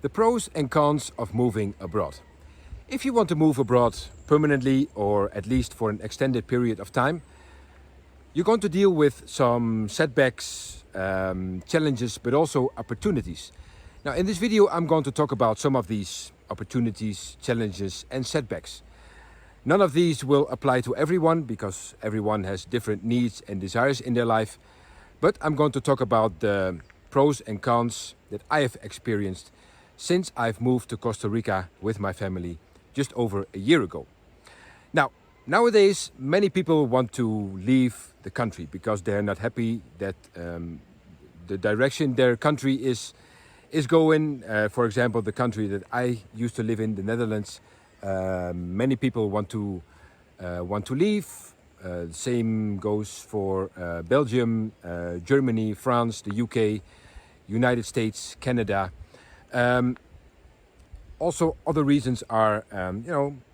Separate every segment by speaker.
Speaker 1: The pros and cons of moving abroad. If you want to move abroad permanently or at least for an extended period of time, you're going to deal with some setbacks, challenges, but also opportunities. Now, in this video, I'm going to talk about some of these opportunities, challenges, and setbacks. None of these will apply to everyone because everyone has different needs and desires in their life. But I'm going to talk about the pros and cons that I have experienced since I've moved to Costa Rica with my family just over a year ago. Now, nowadays, many people want to leave the country because they're not happy that the direction their country is going. For example, the country that I used to live in, the Netherlands, many people want to leave. The same goes for Belgium, Germany, France, the UK, United States, Canada. Also, other reasons are,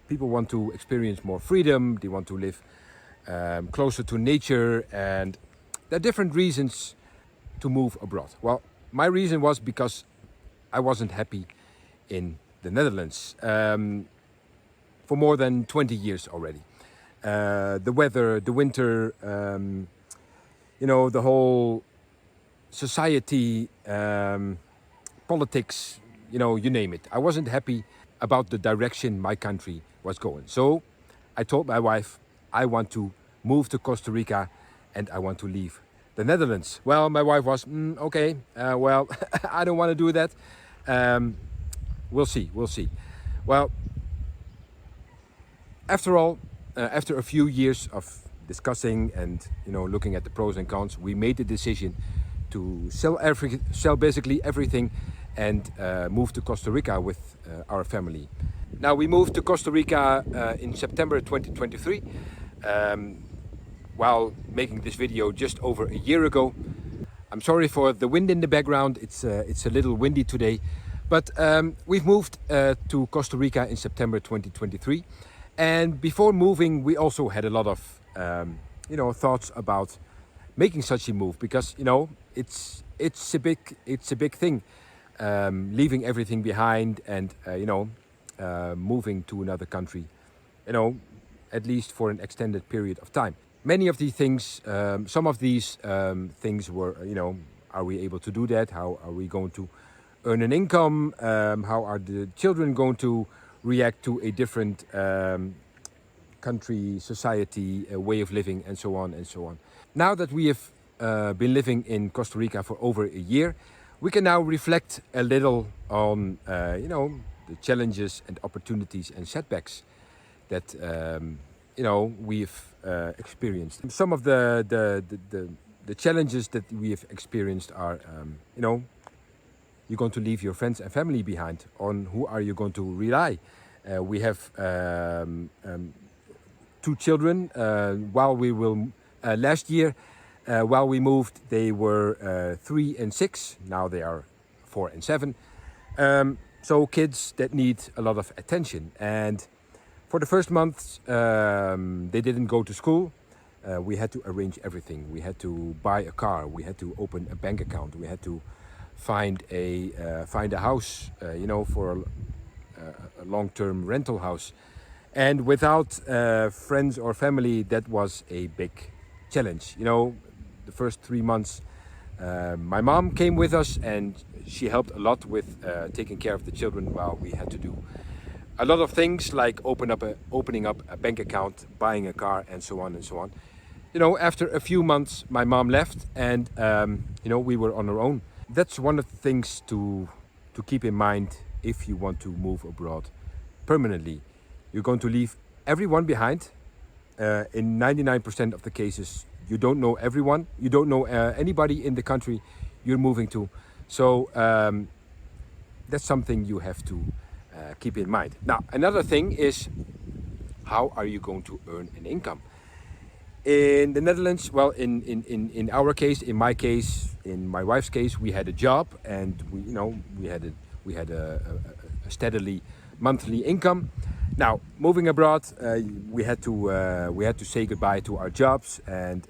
Speaker 1: people want to experience more freedom. They want to live closer to nature, and there are different reasons to move abroad. Well, my reason was because I wasn't happy in the Netherlands for more than 20 years already. The weather, the winter, the whole society, politics, you name it. I wasn't happy about the direction my country was going. So I told my wife, I want to move to Costa Rica and I want to leave the Netherlands. Well, my wife was, okay, well, I don't want to do that. We'll see. Well, after all, after a few years of discussing and looking at the pros and cons, we made the decision to sell basically everything and move to Costa Rica with our family. Now, we moved to Costa Rica in September 2023. While making this video just over a year ago. I'm sorry for the wind in the background. It's a little windy today, but we've moved to Costa Rica in September 2023. And before moving, we also had a lot of thoughts about making such a move because it's a big thing, leaving everything behind and moving to another country, at least for an extended period of time. Many of these things, some of these things were, are we able to do that? How are we going to earn an income? How are the children going to react to a different country, society, way of living, and so on and so on. Now that we have been living in Costa Rica for over a year, we can now reflect a little on, the challenges and opportunities and setbacks that, we've experienced. Some of the challenges that we have experienced are, you're going to leave your friends and family behind. On who are you going to rely? We have 2 children. While we will last year, while we moved, they were 3 and 6. Now they are 4 and 7. So kids that need a lot of attention. And for the first months, they didn't go to school. We had to arrange everything. We had to buy a car. We had to open a bank account. We had to find a house, for a long-term rental house. And without friends or family, that was a big challenge. The first 3 months, my mom came with us and she helped a lot with taking care of the children while we had to do a lot of things like opening up a bank account, buying a car, and so on and so on. After a few months, my mom left and, we were on our own. That's one of the things to keep in mind if you want to move abroad permanently. You're going to leave everyone behind. In 99% of the cases, you don't know everyone. You don't know anybody in the country you're moving to. So that's something you have to keep in mind. Now, another thing is, how are you going to earn an income? In the Netherlands, well, in our case, in my case, in my wife's case, we had a job and we had a steadily monthly income. Now, moving abroad, we had to say goodbye to our jobs, and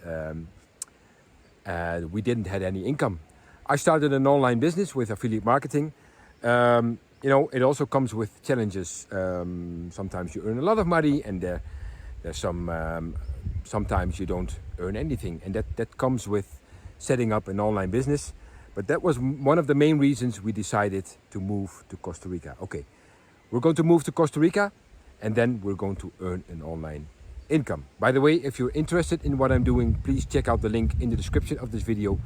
Speaker 1: we didn't have any income. I started an online business with affiliate marketing. You know, it also comes with challenges. Sometimes you earn a lot of money, and there's some sometimes you don't earn anything, and that comes with setting up an online business. But that was one of the main reasons we decided to move to Costa Rica. Okay, we're going to move to Costa Rica, and then we're going to earn an online income. By the way, if you're interested in what I'm doing, please check out the link in the description of this video.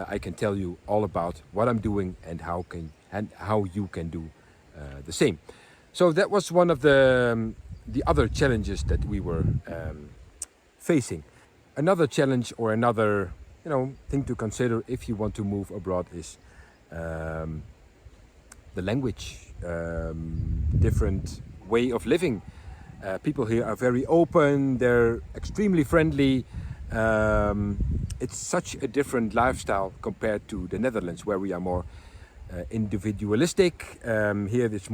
Speaker 1: I can tell you all about what I'm doing and how you can do the same. So that was one of the other challenges that we were facing. Another challenge, or another thing to consider if you want to move abroad, is the language, different way of living. People here are very open, they're extremely friendly. It's such a different lifestyle compared to the Netherlands, where we are more individualistic. Here it's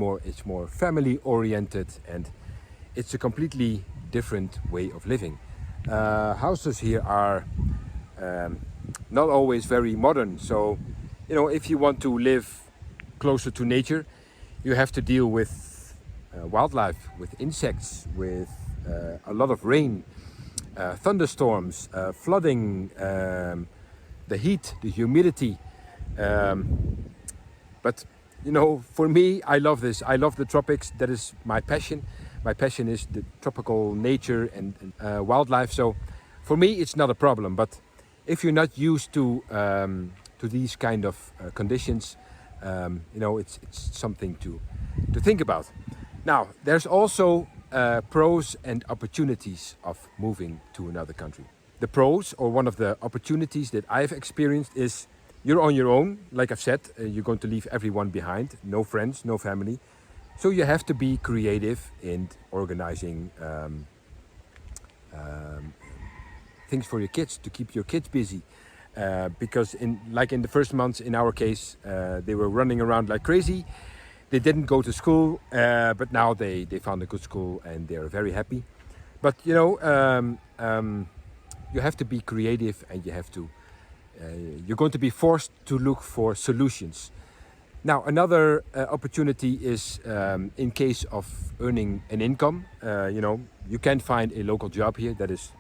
Speaker 1: more family oriented, and it's a completely different way of living. Houses here are not always very modern, so if you want to live closer to nature, you have to deal with wildlife, with insects, with a lot of rain, thunderstorms, flooding, the heat, the humidity. But for me, I love this. I love the tropics. That is my passion. My passion is the tropical nature and wildlife. So for me, it's not a problem. But if you're not used to these kind of conditions, it's something to think about. Now, there's also pros and opportunities of moving to another country. The pros, or one of the opportunities that I've experienced, is you're on your own. Like I've said, you're going to leave everyone behind. No friends, no family. So you have to be creative in organizing things for your kids, to keep your kids busy. Because in the first months, in our case, they were running around like crazy. They didn't go to school, but now they found a good school and they're very happy. But you have to be creative, and you're going to be forced to look for solutions. Now, another opportunity is in case of earning an income. You can find a local job here. That is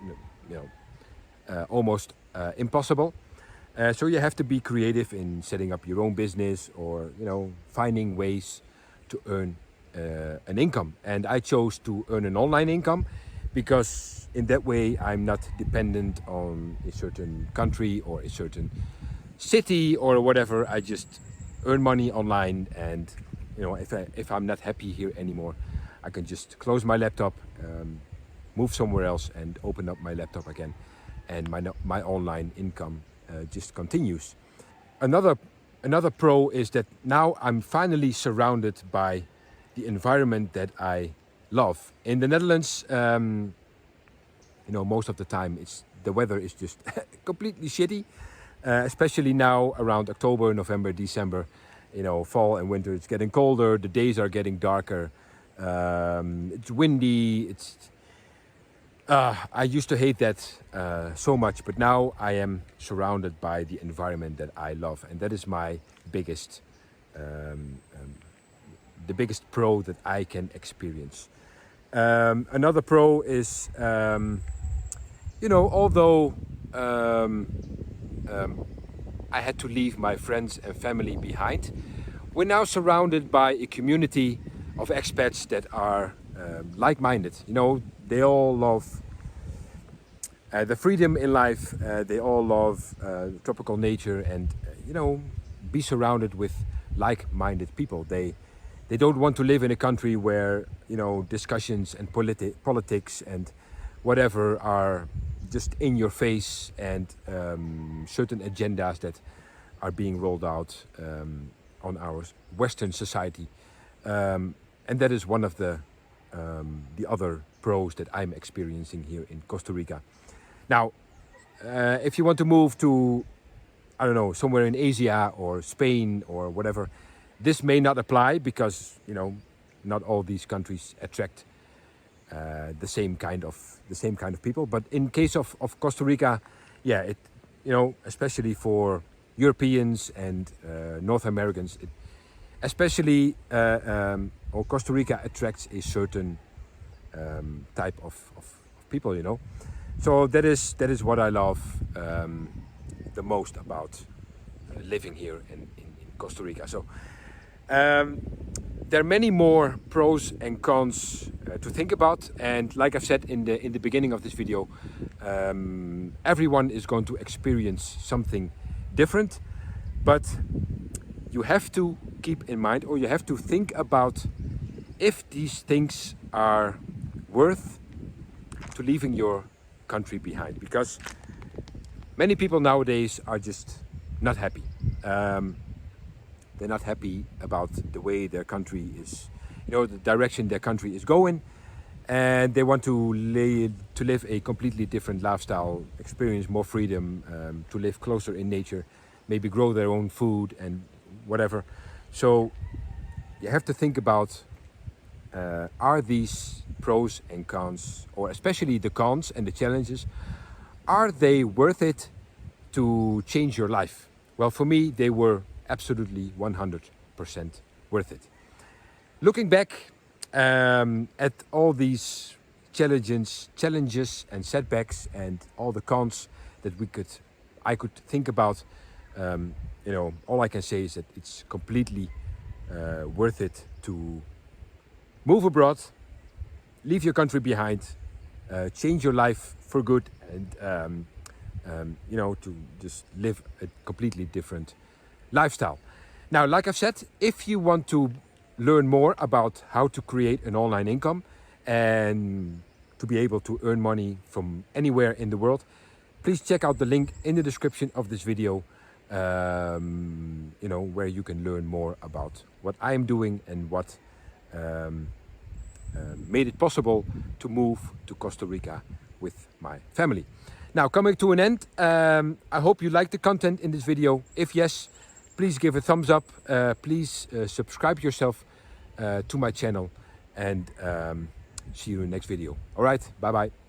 Speaker 1: almost impossible. So you have to be creative in setting up your own business, or finding ways to earn an income. And I chose to earn an online income because in that way I'm not dependent on a certain country or a certain city or whatever. I just earn money online, and if I'm not happy here anymore, I can just close my laptop, move somewhere else, and open up my laptop again, and my online income just continues. Another pro is that now I'm finally surrounded by the environment that I love. In the Netherlands, most of the time the weather is just completely shitty, especially now around October, November, December. Fall and winter, it's getting colder, the days are getting darker, it's windy, I used to hate that so much, but now I am surrounded by the environment that I love, and that is my biggest, the biggest pro that I can experience. Another pro is, although I had to leave my friends and family behind, we're now surrounded by a community of expats that are like-minded. They all love the freedom in life. They all love tropical nature, and be surrounded with like-minded people. They don't want to live in a country where discussions and politics and whatever are just in your face, and certain agendas that are being rolled out on our Western society, and that is one of the other pros that I'm experiencing here in Costa Rica. Now, if you want to move to, I don't know, somewhere in Asia or Spain or whatever, this may not apply because not all these countries attract the same kind of people. But in case of Costa Rica, yeah, especially for Europeans and North Americans, especially or Costa Rica attracts a certain type of people, you know. So that is what I love the most about living here in Costa Rica. So there are many more pros and cons to think about, and like I've said in the beginning of this video, everyone is going to experience something different, but you have to keep in mind, or you have to think about, if these things are worth to leaving your country behind, because many people nowadays are just not happy. They're not happy about the way their country is, you know, the direction their country is going, and they want to live a completely different lifestyle, experience more freedom, to live closer in nature, maybe grow their own food and whatever. So you have to think about, are these pros and cons, or especially the cons and the challenges, are they worth it to change your life? Well, for me, they were absolutely 100% worth it. Looking back at all these challenges and setbacks and all the cons that I could think about, you know, all I can say is that it's completely worth it to move abroad, leave your country behind, change your life for good, and you know, to just live a completely different lifestyle. Now, like I've said, if you want to learn more about how to create an online income and to be able to earn money from anywhere in the world, please check out the link in the description of this video, you know, where you can learn more about what I'm doing and what made it possible to move to Costa Rica with my family. Now, coming to an end, I hope you liked the content in this video. If yes, please give a thumbs up. Please subscribe yourself to my channel, and see you in the next video. All right, bye bye.